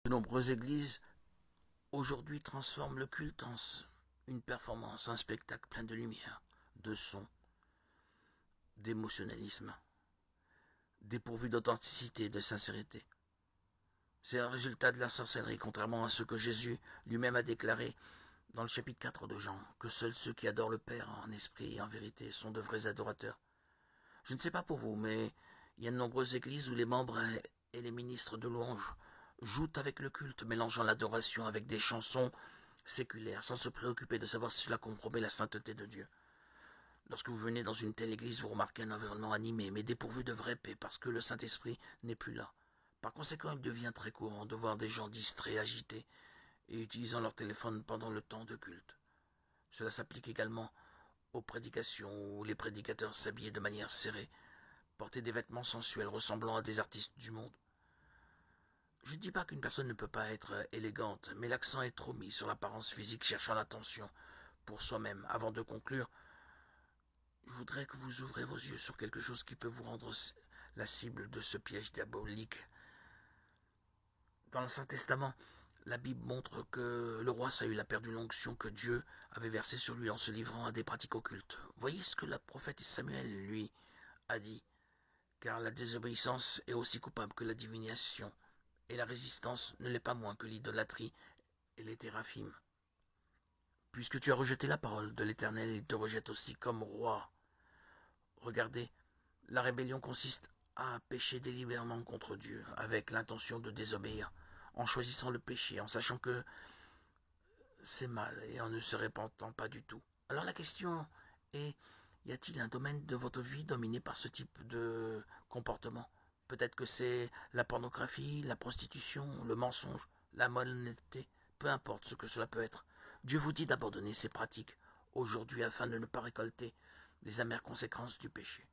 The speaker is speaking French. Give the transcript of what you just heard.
De nombreuses églises aujourd'hui transforment le culte en une performance, un spectacle plein de lumière, de son, d'émotionnalisme, dépourvu d'authenticité, de sincérité. C'est un résultat de la sorcellerie, contrairement à ce que Jésus lui-même a déclaré dans le chapitre 4 de Jean, que seuls ceux qui adorent le Père en esprit et en vérité sont de vrais adorateurs. Je ne sais pas pour vous, mais il y a de nombreuses églises où les membres et les ministres de louange jouent avec le culte, mélangeant l'adoration avec des chansons séculaires, sans se préoccuper de savoir si cela compromet la sainteté de Dieu. Lorsque vous venez dans une telle église, vous remarquez un environnement animé, mais dépourvu de vraie paix, parce que le Saint-Esprit n'est plus là. Par conséquent, il devient très courant de voir des gens distraits, agités, et utilisant leur téléphone pendant le temps de culte. Cela s'applique également aux prédications où les prédicateurs s'habillaient de manière serrée, portaient des vêtements sensuels ressemblant à des artistes du monde. Je ne dis pas qu'une personne ne peut pas être élégante, mais l'accent est trop mis sur l'apparence physique cherchant l'attention pour soi-même. Avant de conclure, je voudrais que vous ouvrez vos yeux sur quelque chose qui peut vous rendre la cible de ce piège diabolique. Dans le Saint-Testament, la Bible montre que le roi Saül a perdu l'onction que Dieu avait versée sur lui en se livrant à des pratiques occultes. Voyez ce que le prophète Samuel, lui, a dit. Car la désobéissance est aussi coupable que la divination, et la résistance ne l'est pas moins que l'idolâtrie et les téraphimes. Puisque tu as rejeté la parole de l'Éternel, il te rejette aussi comme roi. Regardez, la rébellion consiste à pécher délibérément contre Dieu, avec l'intention de désobéir, en choisissant le péché, en sachant que c'est mal et en ne se répandant pas du tout. Alors la question est, y a-t-il un domaine de votre vie dominé par ce type de comportement? Peut-être que c'est la pornographie, la prostitution, le mensonge, la malhonnêteté, peu importe ce que cela peut être. Dieu vous dit d'abandonner ces pratiques aujourd'hui afin de ne pas récolter les amères conséquences du péché.